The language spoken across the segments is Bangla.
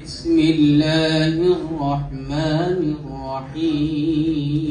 بسم الله الرحمن الرحيم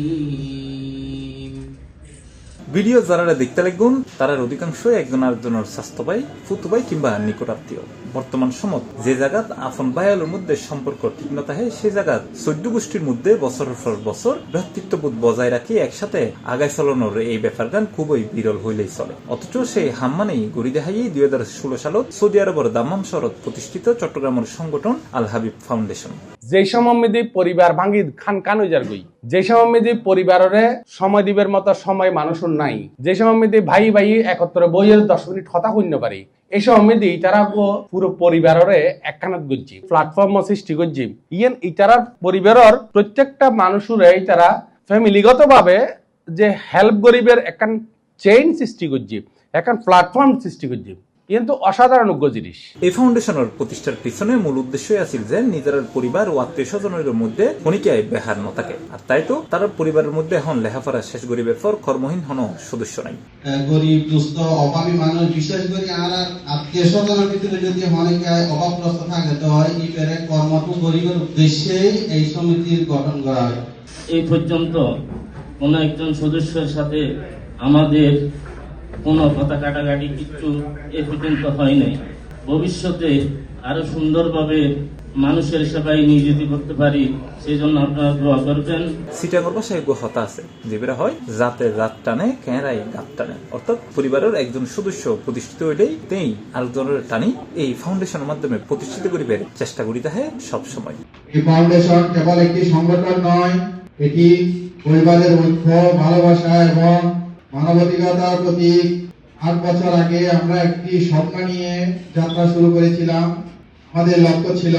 ভিডিও যারা দেখতে লাগুন তারার অধিকাংশই একজন আরেকজনের স্বাস্থ্য ভাই, ফুতু ভাই কিংবা নিকট আত্মীয়। বর্তমান সময় যে জায়গাত আপন ভাইয়ালের মধ্যে সম্পর্ক ঠিক না থাকে সে জায়গাত 14 গোষ্ঠীর মধ্যে বছরের পর বছর ভ্রাতৃত্ববোধ বজায় রাখি একসাথে আগায় চলানোর এই ব্যাপারগান খুবই বিরল হইলেই চলে। অথচ সেই হাম্মানেই গড়ি দেখাই 2016 সালত সৌদি আরবের দাম্মাম শহরত প্রতিষ্ঠিত চট্টগ্রামের সংগঠন আল হাবিব ফাউন্ডেশন। যে সময় পরিবার ভাঙ্গি খান কানুজার গই, যে সময় পরিবারের সময় দিবের মতো সময় মানুষের নাই, যে সময় ভাই ভাই একত্রে বইয়ের 10 মিনিট কথা শূন্য পারি, এই সময় তারা পুরো পরিবারের একখানাত গুজি প্ল্যাটফর্ম সৃষ্টি করছি। ইয়েন ইতারা পরিবারের প্রত্যেকটা মানুষের তারা ফ্যামিলিগত ভাবে যে হেল্প গরিবের একখান চেইন সৃষ্টি করছি, একখান প্ল্যাটফর্ম সৃষ্টি করছি, কিন্তু অসাধারণ জিনিস। এই ফাউন্ডেশনের প্রতিষ্ঠার পিছনে মূল উদ্দেশ্যই আছিল যে নিজের পরিবার ও আত্মীয় স্বজনের মধ্যে খনিকায় বেহার ন থাকে। আর তাই তো তার পরিবারের মধ্যে এখন লেখাপড়া শেষ গরিবের পর কর্মহীন হন সদস্য নাই। গরিব দুস্থ অভাবী মানুষ বিশেষ করে আর আত্মীয় স্বজনের ভিতরে যদি অনেকায় অভাবগ্রস্ত থাকে তো এই পেরে কর্মঠ গরিবের উদ্দেশ্যেই এই সমিতির গঠন করা হয়। এই পর্যন্ত কোন একজন সদস্যের সাথে আমাদের কোনো কথা কাটাকাটি কিছু এ পর্যন্ত হয় নাই। ভবিষ্যতে আরো সুন্দরভাবে মানুষের সেবায় নিয়োজিত করতে পারি, সেই জন্য আপনারা দোয়া করবেন। সিটাগর ভাষায় হতা আছে যেটা হয় যাতে জাত টানে কেঁরাই গাত টানে, অর্থাৎ পরিবারের একজন সদস্য প্রতিষ্ঠিত হইলেই তেই আরেকজনের টানি এই ফাউন্ডেশনের মাধ্যমে প্রতিষ্ঠিত করিবার চেষ্টা করিতে হয় সবসময়। এই ফাউন্ডেশন কেবল একটি সংগঠন নয়, এটি পরিবারের ঐক্য, ভালোবাসা এবং মানবাধিকার প্রতীক। 8 বছর আগে আমরা একটি স্বপ্ন নিয়ে যাত্রা শুরু করেছিলাম। আমাদের লক্ষ্য ছিল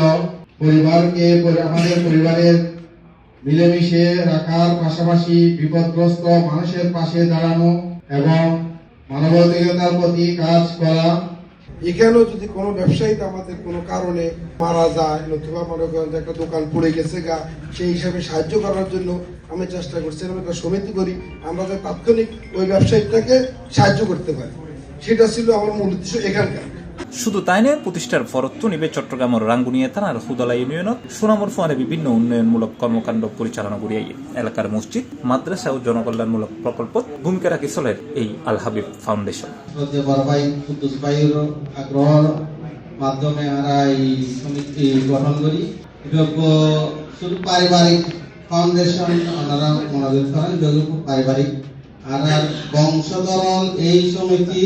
পরিবারকে আমাদের পরিবারের মিলেমিশে রাখার পাশাপাশি বিপদগ্রস্ত মানুষের পাশে দাঁড়ানো এবং মানবাধিকার প্রতি কাজ করা। এখানেও যদি কোনো ব্যবসায়ী আমাদের কোনো কারণে মারা যায়, নতুবা মনে করেন যে একটা দোকান পড়ে গেছে গা, সেই হিসাবে সাহায্য করার জন্য আমি চেষ্টা করছি। আমি একটা সমিতি করি, আমরা যে তাৎক্ষণিক ওই ব্যবসায়ীটাকে সাহায্য করতে পারি, সেটা ছিল আমার মূল উদ্দেশ্য এখানকার। শুধু তাই নয়, প্রতিষ্ঠার ফরত্ব নিবে চট্টগ্রামের রাঙ্গুনিয়া থানার হুদলা ইউনিয়নত সুনামর ফোয়ারে বিভিন্ন উন্নয়নমূলক কর্মকাণ্ড পরিচালনা করিয়া এলাকার মসজিদ, মাদ্রাসা ও জনকল্যাণমূলক প্রকল্প ভূমিকা রাখি চলে এই আল হাবিব ফাউন্ডেশন। আগ্রহের মাধ্যমে আমরা এই সমিতি গঠন করি। শুধু পারিবারিক ফাউন্ডেশন ওনারা মনোযোগ করেন, পারিবারিক আর বংশধরন এই সমিতি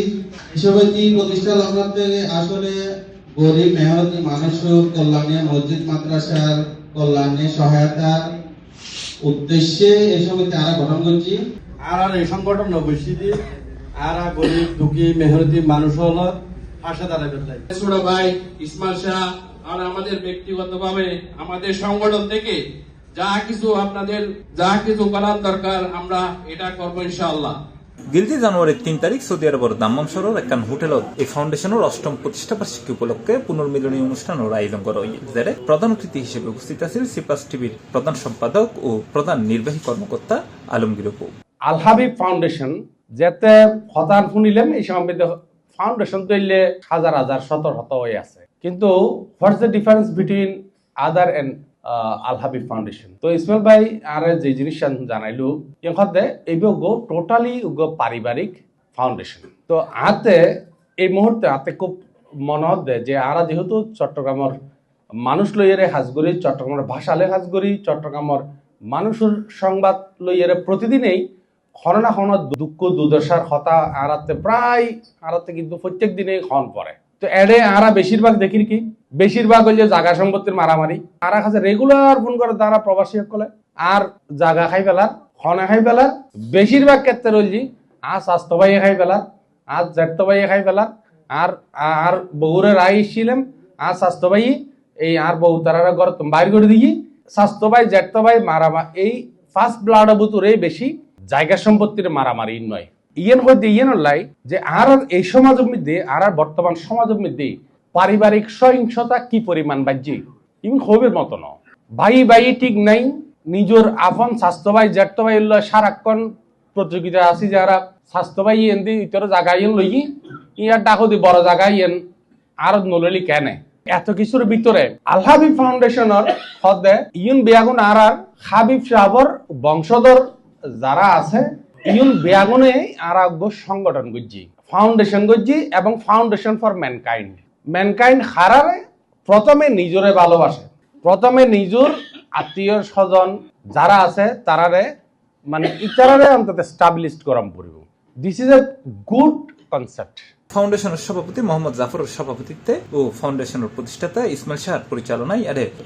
প্রতিষ্ঠা লগ্ন থেকে আসলে গরিব মেহনতি মানুষের কল্যাণে, মসজিদ মাদ্রাসার কল্যাণে সহায়তার উদ্দেশ্যে এই সমিতি আমরা গঠন করছি। আর এই সংগঠন বৈশিষ্ট্য আর গরিব দুঃখী মেহনতি মানুষ হলো পাশে দাঁড়াবে। ছোট ভাই ইসমাইল শাহ আর আমাদের ব্যক্তিগতভাবে আমাদের সংগঠন থেকে যা কিছু আপনাদের যা কিছু করার দরকার আমরা এটা করবো ইনশাআল্লাহ। গেলতি জানুয়ারির 3 তারিখ সৌদি আরবের দাম্মাম শহরের একখান হোটেলত এই ফাউন্ডেশনের 8ম প্রতিষ্ঠা বার্ষিকী উপলক্ষে পুনর্মিলনী অনুষ্ঠানের আয়োজন করা হয়, যাতে প্রধান অতিথি হিসেবে উপস্থিত আছেন সিপাস টিভির প্রধান সম্পাদক ও প্রধান নির্বাহী কর্মকর্তা আলমগীর অপু। আল হাবিব ফাউন্ডেশন যেতে হতান শুনিলাম এই সময় ফাউন্ডেশন তৈলে হাজার হাজার শত শত হয়ে আছে, কিন্তু what's the difference between other and Al Habib foundation? তো ইসমাইল ভাই আর যে জিনিস জানাইলো ইহতে এইব টোটালি পারিবারিক ফাউন্ডেশন। তো আতে এই মুহূর্তে আতে খুব মনে দেয় যে আরা যেহেতু চট্টগ্রামের মানুষ লইয়েরে হাজ করি, চট্টগ্রামের ভাষা লে হাজ করি, চট্টগ্রামের মানুষের সংবাদ লইয়েরে প্রতিদিনেই ক্ষণ না ক্ষণ দুঃখ দুর্দশার কথা আরাতে প্রায় আরাতে কিন্তু প্রত্যেক দিনে ক্ষণ পড়ে। তো এডে আরা বেশিরভাগ দেখি কি বেশিরভাগ হইলে জায়গা সম্পত্তির মারামারি। আরা কাছে রেগুলার ফোন করে দ্বারা প্রবাসী সকলে আর জায়গা খাই ফেলার, খনে খাই ফেলার, বেশিরভাগ ক্ষেত্রে রইলি আর স্বাস্থ্য ভাইয়ে খাই ফেলার, আর জ্যাঠতো ভাইয়ে খাই ফেলার, আর আর বউরে রায় ছিলাম আর স্বাস্থ্য ভাই এই আর বউ তারা ঘর বাইর করে দিই স্বাস্থ্য ভাই জ্যাঠতো ভাই মারামা। এই ফার্স্ট ব্লাড বুতুরে বেশি জায়গা সম্পত্তির মারামারি নয়। ইয়েন হইতে ইয়েন লাই যে আর এই সমাজের মধ্যে আর বর্তমান সমাজের মধ্যে পারিবারিক সহিংসতা কি পরিমাণ বাজ্যে ইমন হবের মতো ন। ভাই ভাই ঠিক নাই, নিজের আপন স্বাস্থ্য ভাই জ্যাঠতো ভাই সারাক্ষণ প্রতিযোগিতা আছে যারা স্বাস্থ্য ভাই এন দি ইতর জায়গা ইয়েন লই ইয়ার ডাকো দি বড় জায়গা ইয়েন আর নললি কেনে এত কিছুর ভিতরে আল হাবিব ফাউন্ডেশনের হদে ইউন বেয়াগুন আর হাবিব সাহাবর বংশধর যারা আছে ইউন বেয়াগুনে আর সংগঠন গজ্জি ফাউন্ডেশন গজ্জি এবং foundation for mankind mankind Harare প্রথমে নিজরে ভালোবাসে, প্রথমে নিজের আত্মীয় স্বজন যারা আছে তারারে মানে ইতারারে অন্তত স্টাবলিশ করাম পড়ব। This is a good concept. ফাউন্ডেশনের সভাপতি মোহাম্মদ জাফরের সভাপতিত্বে ও ফাউন্ডেশনের প্রতিষ্ঠাতা ইসমাইল শাহর পরিচালনায়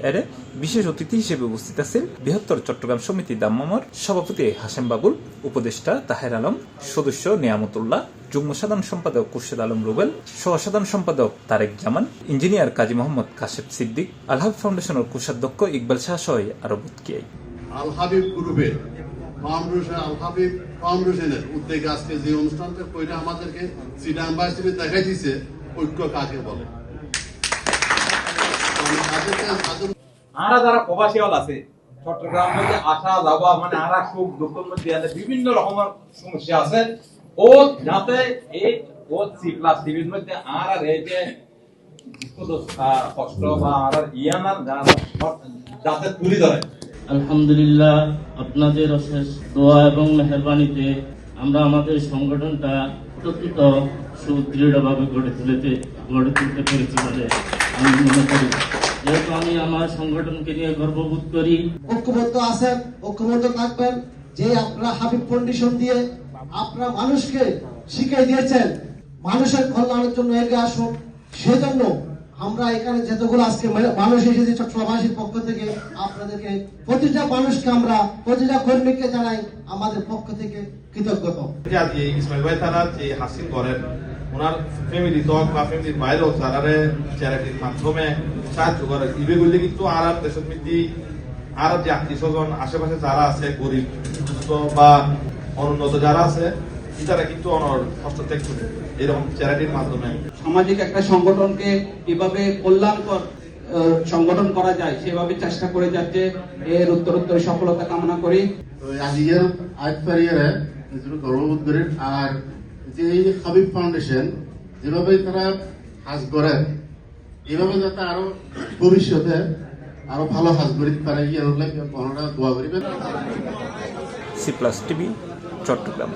এরে বিশেষ অতিথি হিসেবে উপস্থিত আছেন বৃহত্তর চট্টগ্রাম সমিতি দাম্মামর সভাপতি হাশেম বাবুল, উপদেষ্টা তাহের আলম, সদস্য নিয়ামতুল্লাহ, যুগ্ম সাধারণ সম্পাদক খুরশেদ আলম রুবেল, সহ সাধারণ সম্পাদক তারেক জামান, ইঞ্জিনিয়ার কাজী মোহাম্মদ কাশেম সিদ্দিক, আল হাবিব ফাউন্ডেশনের কোষাধ্যক্ষ ইকবাল শাহ সহ আরো বুতকিয়াই। আল হাবিব গ্রুপের আল হাবিব ফাউন্ডেশনের উদ্যোগে আজকে যে অনুষ্ঠানটা কইরা আমাদেরকে সিডাম বাসিতে দেখাই দিছে ঐক্য কাকে বলে। আরা যারা প্রবাসী হল আছে চট্টগ্রাম মধ্যে আসা যাওয়া মানে আরা সুখ দুঃখের মধ্যে আছে, বিভিন্ন রকমের সমস্যা আছে। ও যাতে এই ও সি প্লাস টিভির মধ্যে আর রেটে কষ্ট বা আর ইয়ানার যাতে তুলে ধরে। আলহামদুলিল্লাহ, আপনাদের অশেষ দোয়া এবং মেহেরবানিতে আমরা আমাদের সংগঠনটা অত্যন্ত সুদৃঢ়ভাবে গড়ে তুলতে পেরেছি বলে আমি মনে করি। যেহেতু আমি আমার সংগঠনকে নিয়ে গর্ববোধ করি। ঐক্যবদ্ধ আছেন, ঐক্যবদ্ধ থাকবেন। যে আপনারা হাবিব ফাউন্ডেশন দিয়ে আপনারা মানুষকে শিখিয়ে দিয়েছেন মানুষের কল্যাণের জন্য এগিয়ে আসুন। সেজন্য আমরা এখানে যতগুলো আজকে মানুষ এসেছে চট্টগ্রামবাসীর পক্ষ থেকে আপনাদেরকে প্রতিটা মানুষকে আমরা প্রতিটা কর্মীকে জানাই আমাদের পক্ষ থেকে কৃতজ্ঞতা। ইসমাইল ভাই তারা যে হাসিল করেন ওনার ফ্যামিলি তক বা ফ্যামিলির বাইরেও যারা চ্যারিটির মাধ্যমে সাহায্য করে ইবেগুলি কিন্তু আরব দেশের মধ্যে আরব যে আত্মীয় স্বজন আশেপাশে যারা আছে গরিব বা অনুন্নত যারা আছে তারা কিন্তু হস্তত্যাগ করে এরকম চ্যারিটির মাধ্যমে সামাজিক একটা সংগঠনকে কিভাবে কল্যাণকর সংগঠন করা যায় সেভাবে চেষ্টা করে যাচ্ছে। এর উত্তরোত্তর সফলতা কামনা করি। আজিয়ার আজ পারিয়ারে গর্ববোধ করেন। আর যে হাবিব ফাউন্ডেশন যেভাবে তারা কাজ করে এইভাবে যাতে আরো ভবিষ্যতে আরো ভালো কাজ করতে পারে ইয়ার দোয়া করিবেন। C plus TV, Chittagong.